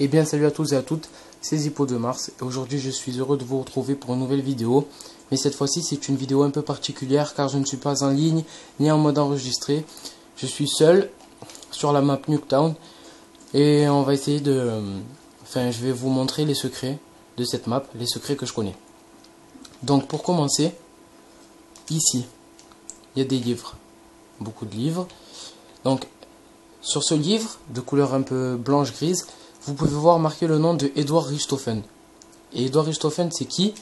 Eh bien salut à tous et à toutes, c'est Zippo de Mars et aujourd'hui je suis heureux de vous retrouver pour une nouvelle vidéo. Mais cette fois-ci c'est une vidéo un peu particulière car je ne suis pas en ligne ni en mode enregistré. Je suis seul sur la map Nuketown et on va essayer de... Enfin je vais vous montrer les secrets de cette map, les secrets que je connais. Donc pour commencer, ici il y a des livres, beaucoup de livres. Donc sur ce livre de couleur un peu blanche-grise, vous pouvez voir marqué le nom de Edward Richthofen. Et Edward Richthofen, c'est qui?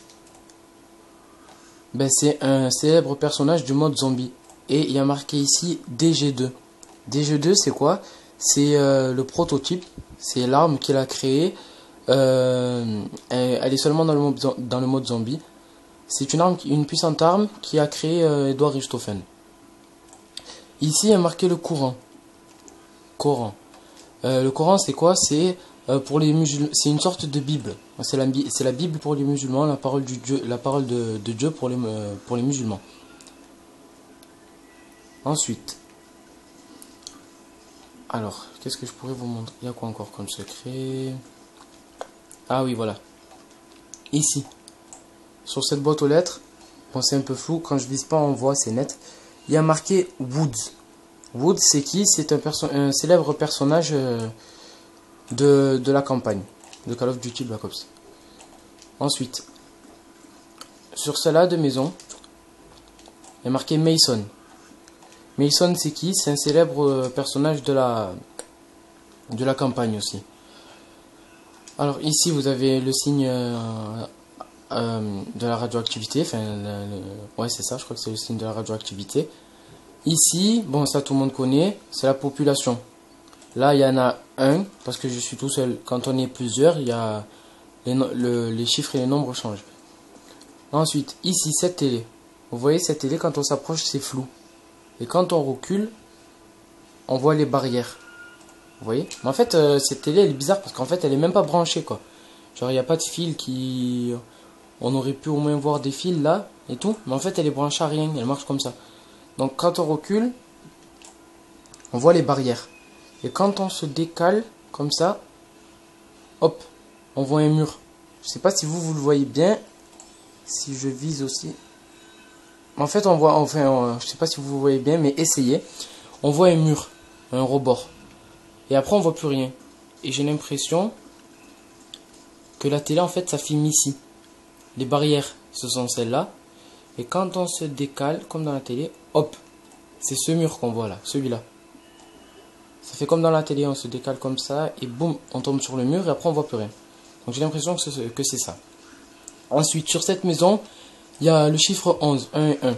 Ben, c'est un célèbre personnage du mode zombie. Et il y a marqué ici DG2. DG2, c'est quoi? C'est le prototype. C'est l'arme qu'il a créée. Elle est seulement dans le mode zombie. C'est une puissante arme qui a créé Edward Richthofen. Ici, il y a marqué le Coran. Le Coran, c'est quoi? C'est pour les musulmans, c'est une sorte de Bible. C'est la Bible pour les musulmans, la parole de Dieu pour les musulmans. Ensuite, alors, qu'est-ce que je pourrais vous montrer? Il y a quoi encore comme secret? Ah oui, voilà. Ici, sur cette boîte aux lettres, bon, c'est un peu flou. Quand je vise pas, on voit, c'est net. Il y a marqué Woods. Woods, c'est qui? C'est un célèbre personnage de la campagne de Call of Duty Black Ops. Ensuite, sur celle-là de maison, il y a marqué Mason. Mason, c'est qui? C'est un célèbre personnage de la campagne aussi. Alors ici, vous avez le signe de la radioactivité. Enfin, ouais, c'est ça, je crois que c'est le signe de la radioactivité. Ici, bon, ça tout le monde connaît, c'est la population. Là, il y en a un, parce que je suis tout seul. Quand on est plusieurs, il y a les chiffres et les nombres changent. Ensuite, ici, cette télé. Vous voyez, cette télé, quand on s'approche, c'est flou. Et quand on recule, on voit les barrières. Vous voyez? Mais en fait, cette télé, elle est bizarre, parce qu'en fait, elle est même pas branchée, quoi. Genre, il n'y a pas de fil qui... On aurait pu au moins voir des fils, là, et tout. Mais en fait, elle est branchée à rien, elle marche comme ça. Donc, quand on recule, on voit les barrières. Et quand on se décale, comme ça, hop, on voit un mur. Je sais pas si vous le voyez bien. Si je vise aussi. En fait, on voit, enfin, je sais pas si vous voyez bien, mais essayez. On voit un mur, un rebord. Et après, on voit plus rien. Et j'ai l'impression que la télé, en fait, ça filme ici. Les barrières, ce sont celles-là. Et quand on se décale, comme dans la télé, hop, c'est ce mur qu'on voit là, celui-là. Ça fait comme dans la télé, on se décale comme ça, et boum, on tombe sur le mur, et après on voit plus rien. Donc j'ai l'impression que c'est ça. Ensuite, sur cette maison, il y a le chiffre 11, 1 et 1.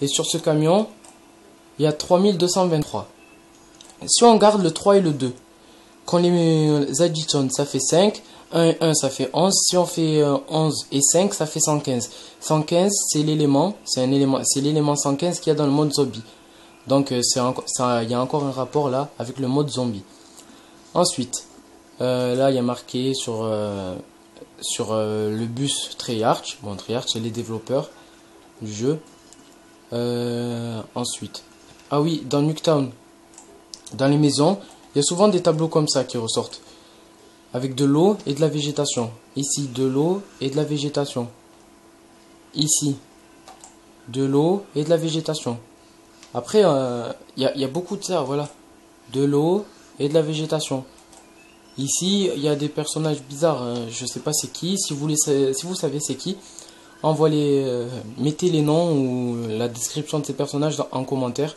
Et sur ce camion, il y a 3223. Si on garde le 3 et le 2, qu'on les additionne, ça fait 5. 1 et 1, ça fait 11. Si on fait 11 et 5, ça fait 115. 115, c'est l'élément, c'est l'élément 115 qu'il y a dans le mode zombie. Donc il y a encore un rapport là avec le mode zombie. Ensuite, là il y a marqué sur le bus Treyarch. Bon, Treyarch c'est les développeurs du jeu. Ensuite, ah oui, dans Nuketown, dans les maisons, il y a souvent des tableaux comme ça qui ressortent. Avec de l'eau et de la végétation. Ici, de l'eau et de la végétation. Ici, de l'eau et de la végétation. Après, il y a beaucoup de ça, voilà. De l'eau et de la végétation. Ici, il y a des personnages bizarres. Je sais pas c'est qui. Si vous savez c'est qui, mettez les noms ou la description de ces personnages en commentaire.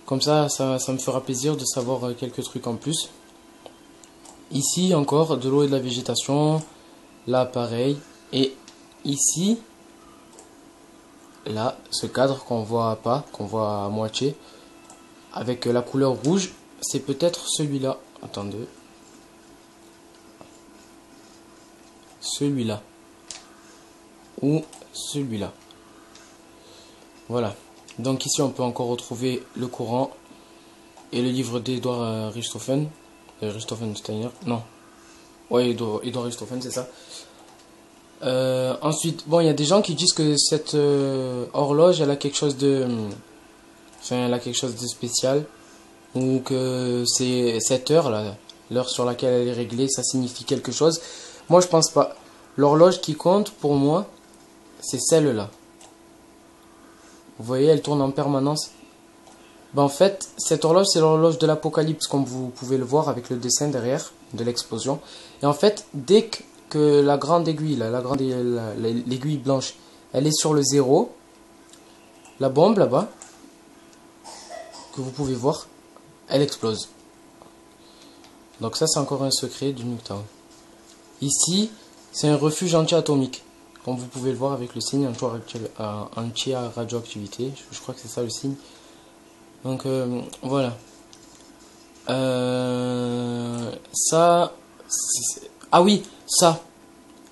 Comme ça me fera plaisir de savoir quelques trucs en plus. Ici, encore, de l'eau et de la végétation. Là, pareil. Et ici... Là, ce cadre qu'on voit pas, qu'on voit à moitié, avec la couleur rouge, c'est peut-être celui-là. Attendez. Celui-là. Ou celui-là. Voilà. Donc ici, on peut encore retrouver le Coran et le livre d'Edward Richthofen. Richthofen-Steiner. Non. Ouais, Edward Richthofen, c'est ça. Ensuite, bon, il y a des gens qui disent que cette horloge, elle a quelque chose de... Enfin, elle a quelque chose de spécial. Ou que c'est cette heure là, l'heure sur laquelle elle est réglée, ça signifie quelque chose. Moi, je pense pas. L'horloge qui compte pour moi, c'est celle-là. Vous voyez, elle tourne en permanence. Ben, en fait, cette horloge, c'est l'horloge de l'Apocalypse, comme vous pouvez le voir avec le dessin derrière de l'explosion. Et en fait, dès que la grande aiguille, là, l'aiguille blanche, elle est sur le 0, la bombe là-bas, que vous pouvez voir, elle explose. Donc ça, c'est encore un secret du Nuketown. Ici, c'est un refuge anti-atomique, comme vous pouvez le voir avec le signe anti-radioactivité. Je crois que c'est ça le signe. Donc voilà. Ça, ah oui, ça,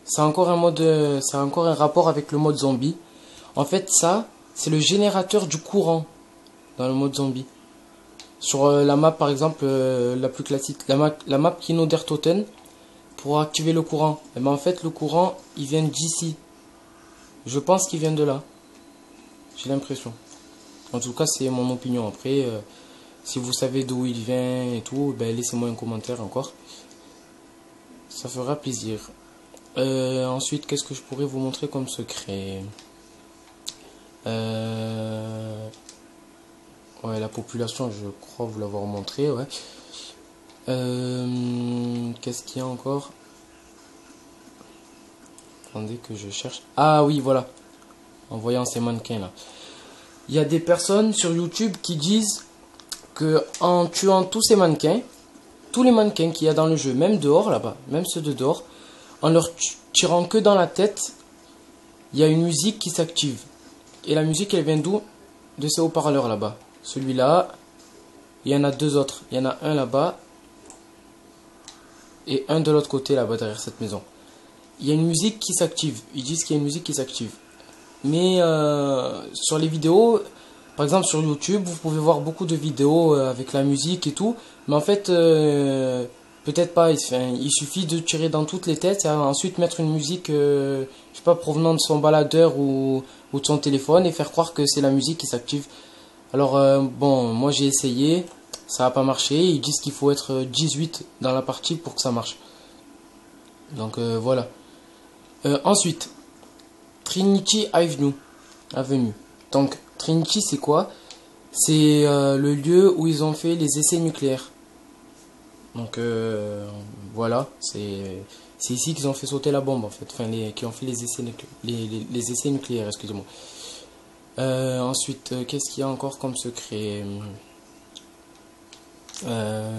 c'est encore un mode, ça a encore un rapport avec le mode zombie. En fait, ça, c'est le générateur du courant dans le mode zombie. Sur la map, par exemple, la plus classique, la map Kino der Toten, pour activer le courant. Et ben en fait, le courant, il vient d'ici. Je pense qu'il vient de là. J'ai l'impression. En tout cas, c'est mon opinion. Après, si vous savez d'où il vient et tout, ben laissez-moi un commentaire encore. Ça fera plaisir. Ensuite, qu'est-ce que je pourrais vous montrer comme secret? Ouais, la population, je crois vous l'avoir montré, ouais. Qu'est-ce qu'il y a encore? Attendez que je cherche. Ah oui, voilà. En voyant ces mannequins là. Il y a des personnes sur YouTube qui disent que en tuant tous ces mannequins, tous les mannequins qu'il y a dans le jeu, même dehors là-bas, même ceux de dehors, en leur tirant que dans la tête, il y a une musique qui s'active. Et la musique, elle vient d'où? De ces haut-parleurs là-bas. Celui-là, il y en a deux autres. Il y en a un là-bas et un de l'autre côté là-bas derrière cette maison. Il y a une musique qui s'active. Ils disent qu'il y a une musique qui s'active. Mais sur les vidéos, par exemple sur YouTube, vous pouvez voir beaucoup de vidéos avec la musique et tout. Mais en fait, peut-être pas. Il suffit de tirer dans toutes les têtes et ensuite mettre une musique, je sais pas, provenant de son baladeur ou de son téléphone et faire croire que c'est la musique qui s'active. Alors, bon, moi j'ai essayé, ça n'a pas marché. Ils disent qu'il faut être 18 dans la partie pour que ça marche. Donc voilà. Ensuite, Trinity Avenue. Donc, Trinity, c'est quoi? C'est le lieu où ils ont fait les essais nucléaires. Donc, voilà. C'est ici qu'ils ont fait sauter la bombe, en fait. Enfin, qui ont fait les essais, les essais nucléaires, excusez-moi. Ensuite, qu'est-ce qu'il y a encore comme secret? Là,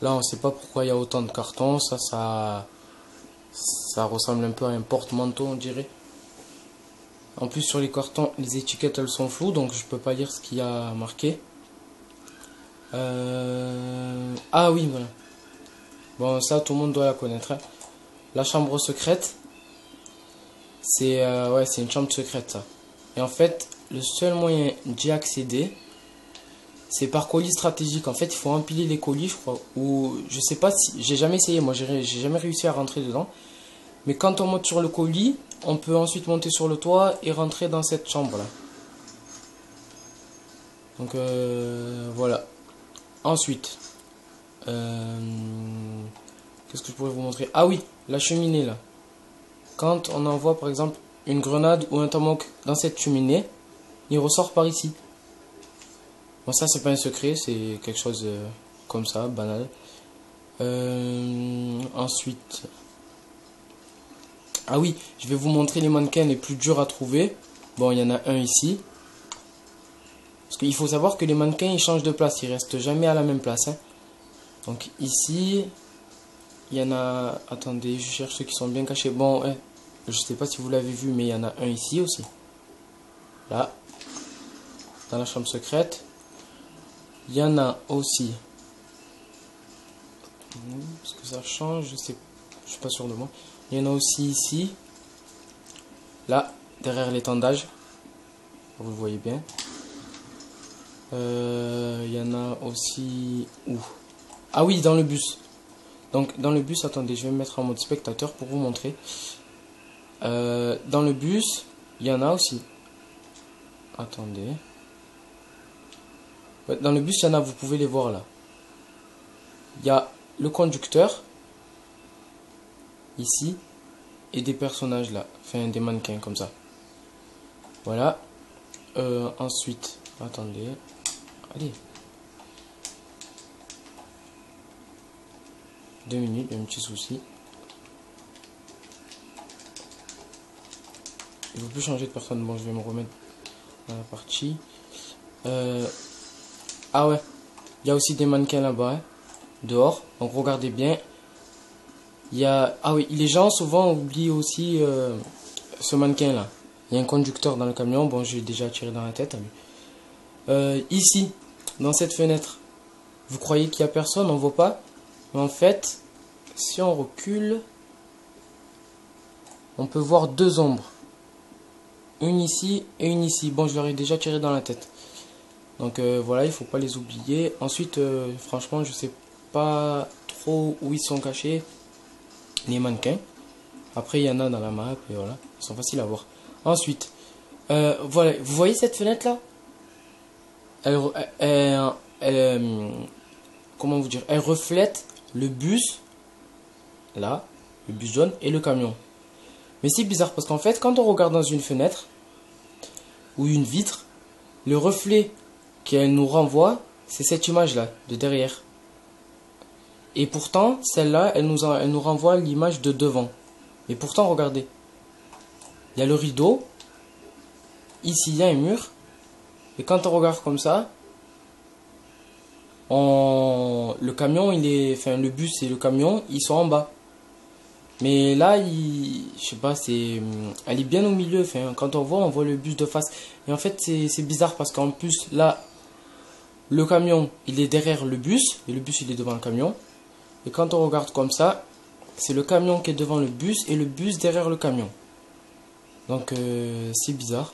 on ne sait pas pourquoi il y a autant de cartons. Ça ressemble un peu à un porte-manteau, on dirait. En plus, sur les cartons, les étiquettes, elles sont floues, donc je peux pas lire ce qu'il y a marqué. Ah oui, voilà. Bon, ça, tout le monde doit la connaître, hein. La chambre secrète, c'est ouais, c'est une chambre secrète, ça. Et en fait, le seul moyen d'y accéder, c'est par colis stratégique. En fait, il faut empiler les colis, je crois. Ou je sais pas si. J'ai jamais essayé, moi, j'ai jamais réussi à rentrer dedans. Mais quand on monte sur le colis, on peut ensuite monter sur le toit et rentrer dans cette chambre-là. Donc voilà. Ensuite, qu'est-ce que je pourrais vous montrer? Ah oui, la cheminée là. Quand on envoie par exemple une grenade ou un tomahawk dans cette cheminée, il ressort par ici. Bon, ça c'est pas un secret, c'est quelque chose comme ça, banal. Ensuite, ah oui, je vais vous montrer les mannequins les plus durs à trouver. Bon, il y en a un ici. Parce qu'il faut savoir que les mannequins, ils changent de place. Ils restent jamais à la même place, hein. Donc ici, il y en a... Attendez, je cherche ceux qui sont bien cachés. Bon, ouais, je sais pas si vous l'avez vu, mais il y en a un ici aussi. Là. Dans la chambre secrète. Il y en a aussi... Parce que ça change, je suis pas sûr de moi. Il y en a aussi ici. Là, derrière l'étendage. Vous le voyez bien. Il y en a aussi... Où? Ah oui, dans le bus. Donc, dans le bus, attendez, je vais me mettre en mode spectateur pour vous montrer. Dans le bus, il y en a aussi. Attendez. Ouais, dans le bus, il y en a, vous pouvez les voir là. il y a le conducteur, ici, et des personnages là, enfin des mannequins comme ça. Voilà. Ensuite, attendez. Allez. 2 minutes, il y a un petit souci. Il ne veut plus changer de personne. Bon, je vais me remettre dans la partie. Ah ouais. Il y a aussi des mannequins là-bas, hein, dehors. Donc regardez bien. Il y a... Ah oui, les gens souvent oublient aussi ce mannequin là. Il y a un conducteur dans le camion. Bon, j'ai déjà tiré dans la tête. Ici, dans cette fenêtre, vous croyez qu'il n'y a personne, on ne voit pas. Mais en fait, si on recule, on peut voir 2 ombres. Une ici et une ici. Bon, je leur ai déjà tiré dans la tête. Donc voilà, il faut pas les oublier. Ensuite, franchement, je sais pas trop où ils sont cachés, les mannequins. Après, il y en a dans la map et voilà, ils sont faciles à voir. Ensuite, voilà, vous voyez cette fenêtre là? Comment vous dire? Elle reflète le bus, là, le bus jaune et le camion. Mais c'est bizarre parce qu'en fait, quand on regarde dans une fenêtre ou une vitre, le reflet qu'elle nous renvoie, c'est cette image-là, de derrière. Et pourtant, celle-là, elle nous renvoie l'image de devant. Et pourtant, regardez. Il y a le rideau. Ici, il y a un mur. Et quand on regarde comme ça, le camion, enfin, le bus et le camion, ils sont en bas. Mais là, je sais pas, elle est bien au milieu. Enfin, quand on voit le bus de face. Et en fait, c'est bizarre parce qu'en plus, là, le camion, il est derrière le bus. Et le bus, il est devant le camion. Et quand on regarde comme ça, c'est le camion qui est devant le bus et le bus derrière le camion. Donc, c'est bizarre.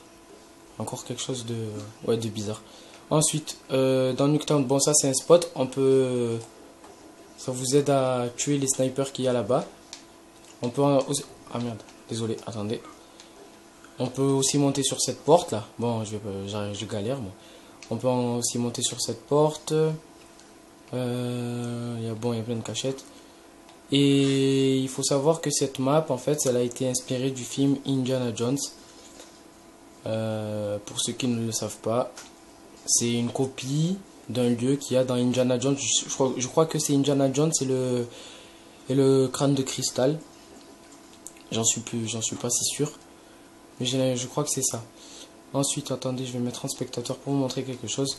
Encore quelque chose de bizarre. Ensuite, dans Nuketown, bon, ça, c'est un spot. Ça vous aide à tuer les snipers qu'il y a là-bas. On peut aussi... Ah merde, désolé, attendez. On peut aussi monter sur cette porte là. Bon, je galère moi. On peut aussi monter sur cette porte. Il y a plein de cachettes. Et il faut savoir que cette map, en fait, elle a été inspirée du film Indiana Jones. Pour ceux qui ne le savent pas, c'est une copie d'un lieu qu'il y a dans Indiana Jones. Je crois que c'est Indiana Jones et le crâne de cristal. J'en suis pas si sûr. Mais je crois que c'est ça. Ensuite, attendez, je vais mettre en spectateur pour vous montrer quelque chose.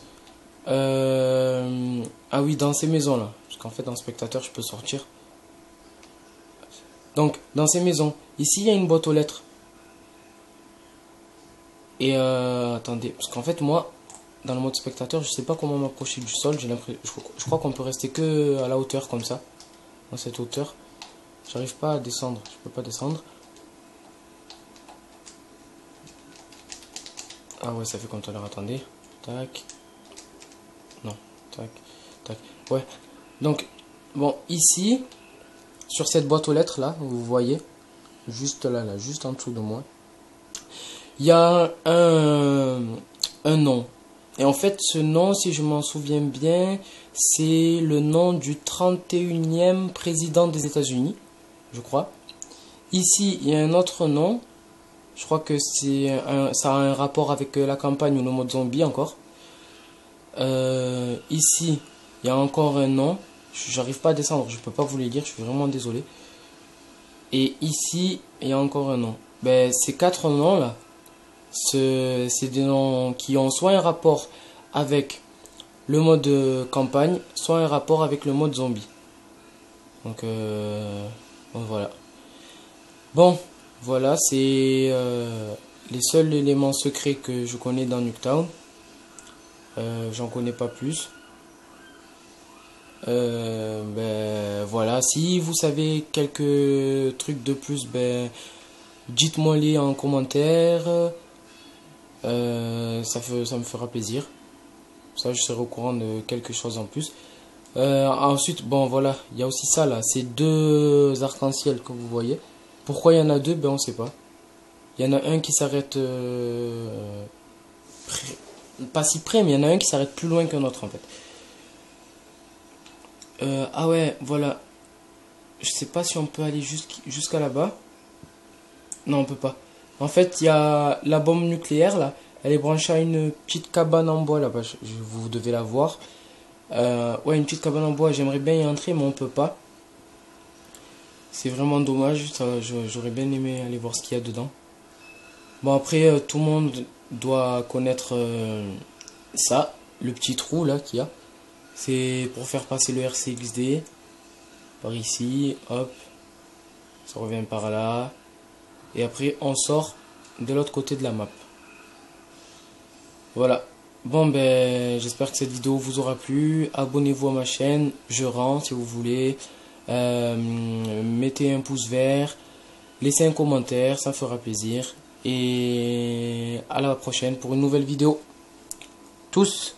Ah oui, dans ces maisons-là. Parce qu'en fait, dans spectateur, je peux sortir. Donc, dans ces maisons, ici, il y a une boîte aux lettres. Et attendez, parce qu'en fait, moi, dans le mode spectateur, je sais pas comment m'approcher du sol. Je crois qu'on peut rester que à la hauteur, comme ça. Dans cette hauteur. J'arrive pas à descendre. Je peux pas descendre. Ah ouais, ça fait comme tout à l'heure. Attendez. Tac. Non. Tac. Tac. Ouais. Donc, bon, ici, sur cette boîte aux lettres là, vous voyez, juste là, juste en dessous de moi, il y a un nom. Et en fait, ce nom, si je m'en souviens bien, c'est le nom du 31e président des États-Unis, je crois. Ici, il y a un autre nom. Je crois que ça a un rapport avec la campagne ou le mode zombie encore. Ici, il y a encore un nom. J'arrive pas à descendre, je peux pas vous les lire, je suis vraiment désolé. Et ici, il y a encore un nom. Ben, ces 4 noms là, c'est des noms qui ont soit un rapport avec le mode campagne, soit un rapport avec le mode zombie. Donc, voilà. Bon, voilà, c'est les seuls éléments secrets que je connais dans Nuketown. J'en connais pas plus. Ben voilà, si vous savez quelques trucs de plus, ben dites-moi les en commentaire. Ça me fera plaisir. Ça, je serai au courant de quelque chose en plus. Ensuite, bon voilà, il y a aussi ça là, ces 2 arcs-en-ciel que vous voyez. Pourquoi il y en a 2? Ben on sait pas. Il y en a un qui s'arrête pas si près, mais il y en a un qui s'arrête plus loin qu'un autre en fait. Ah ouais, voilà. Je sais pas si on peut aller jusqu'à là-bas. Non, on peut pas. En fait, il y a la bombe nucléaire là. Elle est branchée à une petite cabane en bois là-bas. Vous devez la voir. Ouais, une petite cabane en bois. J'aimerais bien y entrer, mais on peut pas. C'est vraiment dommage. J'aurais bien aimé aller voir ce qu'il y a dedans. Bon, après, tout le monde doit connaître ça. Le petit trou là qu'il y a. C'est pour faire passer le RCXD. Par ici, hop. Ça revient par là. Et après, on sort de l'autre côté de la map. Voilà. Bon, ben, j'espère que cette vidéo vous aura plu. Abonnez-vous à ma chaîne. Je rends si vous voulez. Mettez un pouce vert. Laissez un commentaire, ça fera plaisir. Et à la prochaine pour une nouvelle vidéo. Tous!